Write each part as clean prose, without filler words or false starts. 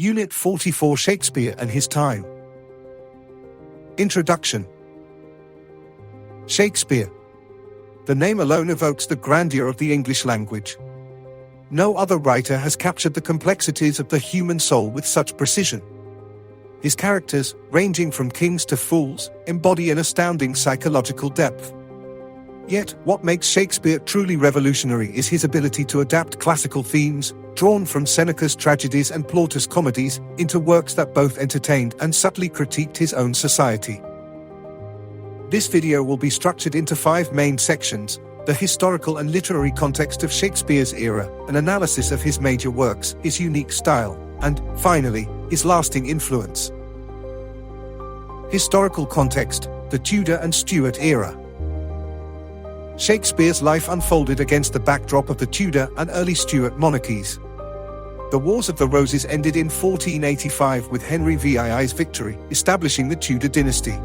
Unit 44 Shakespeare and His Time. Introduction. Shakespeare. The name alone evokes the grandeur of the English language. No other writer has captured the complexities of the human soul with such precision. His characters, ranging from kings to fools, embody an astounding psychological depth. Yet, what makes Shakespeare truly revolutionary is his ability to adapt classical themes, drawn from Seneca's tragedies and Plautus' comedies, into works that both entertained and subtly critiqued his own society. This video will be structured into 5 main sections: the historical and literary context of Shakespeare's era, an analysis of his major works, his unique style, and, finally, his lasting influence. Historical context: the Tudor and Stuart era. Shakespeare's life unfolded against the backdrop of the Tudor and early Stuart monarchies. The Wars of the Roses ended in 1485 with Henry VII's victory, establishing the Tudor dynasty.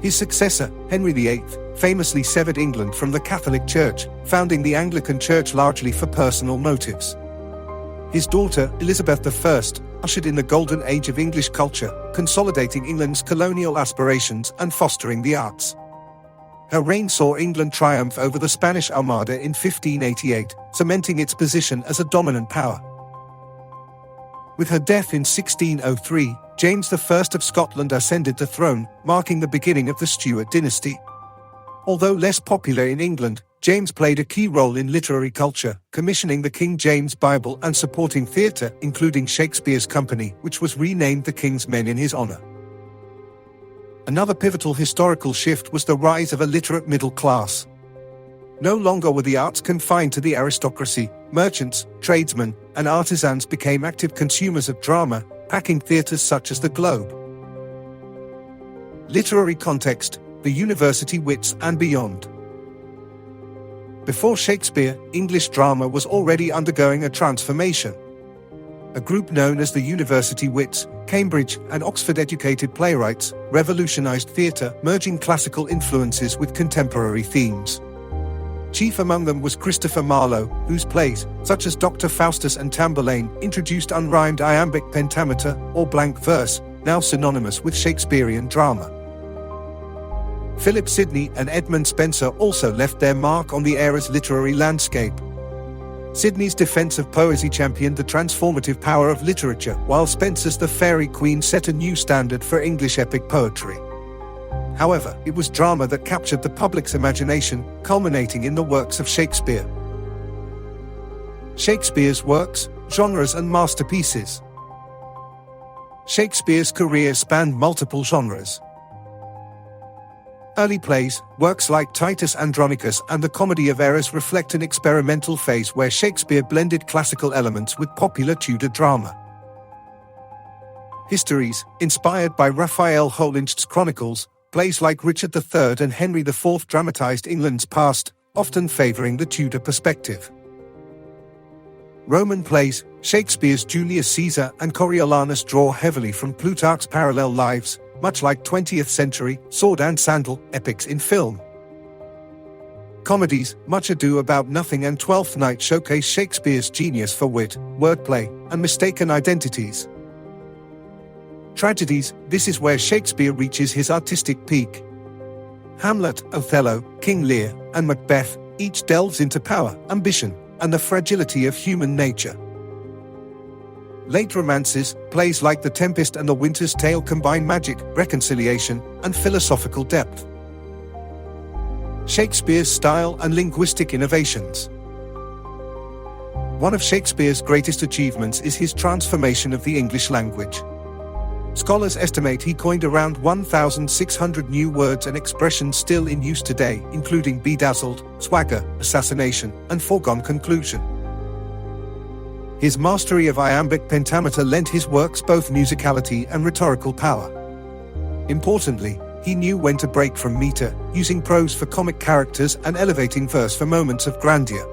His successor, Henry VIII, famously severed England from the Catholic Church, founding the Anglican Church largely for personal motives. His daughter, Elizabeth I, ushered in the golden age of English culture, consolidating England's colonial aspirations and fostering the arts. Her reign saw England triumph over the Spanish Armada in 1588, cementing its position as a dominant power. With her death in 1603, James I of Scotland ascended the throne, marking the beginning of the Stuart dynasty. Although less popular in England, James played a key role in literary culture, commissioning the King James Bible and supporting theatre, including Shakespeare's company, which was renamed the King's Men in his honour. Another pivotal historical shift was the rise of a literate middle class. No longer were the arts confined to the aristocracy. Merchants, tradesmen, and artisans became active consumers of drama, packing theatres such as the Globe. Literary context: the university wits and beyond. Before Shakespeare, English drama was already undergoing a transformation. A group known as the University Wits, Cambridge and Oxford-educated playwrights, revolutionized theatre, merging classical influences with contemporary themes. Chief among them was Christopher Marlowe, whose plays, such as Dr. Faustus and Tamburlaine, introduced unrhymed iambic pentameter, or blank verse, now synonymous with Shakespearean drama. Philip Sidney and Edmund Spenser also left their mark on the era's literary landscape. Sidney's defense of poesy championed the transformative power of literature, while Spenser's The Faerie Queene set a new standard for English epic poetry. However, it was drama that captured the public's imagination, culminating in the works of Shakespeare. Shakespeare's works, genres and masterpieces. Shakespeare's career spanned multiple genres. Early plays, works like Titus Andronicus and The Comedy of Errors reflect an experimental phase where Shakespeare blended classical elements with popular Tudor drama. Histories, inspired by Raphael Holinshed's Chronicles, plays like Richard III and Henry IV dramatized England's past, often favoring the Tudor perspective. Roman plays, Shakespeare's Julius Caesar and Coriolanus draw heavily from Plutarch's parallel lives, much like 20th century sword and sandal epics in film. Comedies, Much Ado About Nothing and Twelfth Night showcase Shakespeare's genius for wit, wordplay, and mistaken identities. Tragedies, this is where Shakespeare reaches his artistic peak. Hamlet, Othello, King Lear, and Macbeth each delves into power, ambition, and the fragility of human nature. Late romances, plays like The Tempest and The Winter's Tale combine magic, reconciliation, and philosophical depth. Shakespeare's style and linguistic innovations. One of Shakespeare's greatest achievements is his transformation of the English language. Scholars estimate he coined around 1,600 new words and expressions still in use today, including bedazzled, swagger, assassination, and foregone conclusion. His mastery of iambic pentameter lent his works both musicality and rhetorical power. Importantly, he knew when to break from meter, using prose for comic characters and elevating verse for moments of grandeur.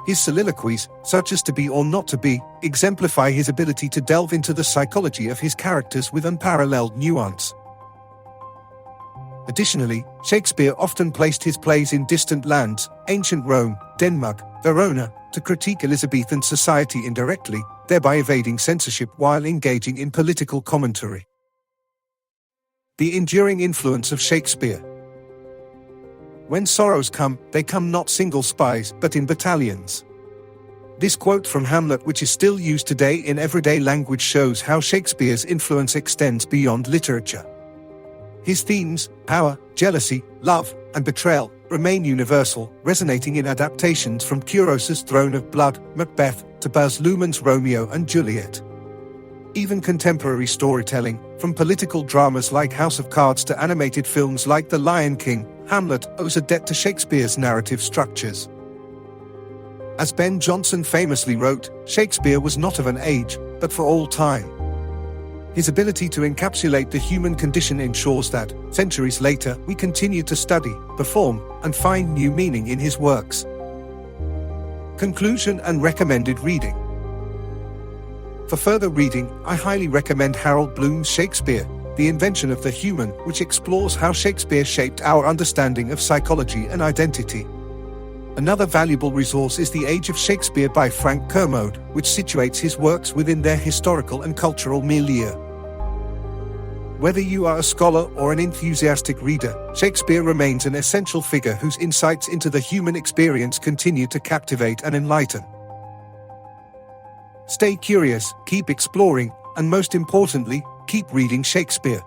His soliloquies, such as To Be or Not to Be, exemplify his ability to delve into the psychology of his characters with unparalleled nuance. Additionally, Shakespeare often placed his plays in distant lands, ancient Rome, Denmark, Verona, to critique Elizabethan society indirectly, thereby evading censorship while engaging in political commentary. The enduring influence of Shakespeare. When sorrows come, they come not single spies, but in battalions. This quote from Hamlet, which is still used today in everyday language, shows how Shakespeare's influence extends beyond literature. His themes, power, jealousy, love, and betrayal, remain universal, resonating in adaptations from Curos's Throne of Blood, Macbeth, to Baz Luhrmann's Romeo and Juliet. Even contemporary storytelling, from political dramas like House of Cards to animated films like The Lion King, Hamlet owes a debt to Shakespeare's narrative structures. As Ben Jonson famously wrote, Shakespeare was not of an age, but for all time. His ability to encapsulate the human condition ensures that, centuries later, we continue to study, perform, and find new meaning in his works. Conclusion and recommended reading. For further reading, I highly recommend Harold Bloom's Shakespeare, The Invention of the Human, which explores how Shakespeare shaped our understanding of psychology and identity. Another valuable resource is The Age of Shakespeare by Frank Kermode, which situates his works within their historical and cultural milieu. Whether you are a scholar or an enthusiastic reader, Shakespeare remains an essential figure whose insights into the human experience continue to captivate and enlighten. Stay curious, keep exploring, and most importantly, keep reading Shakespeare.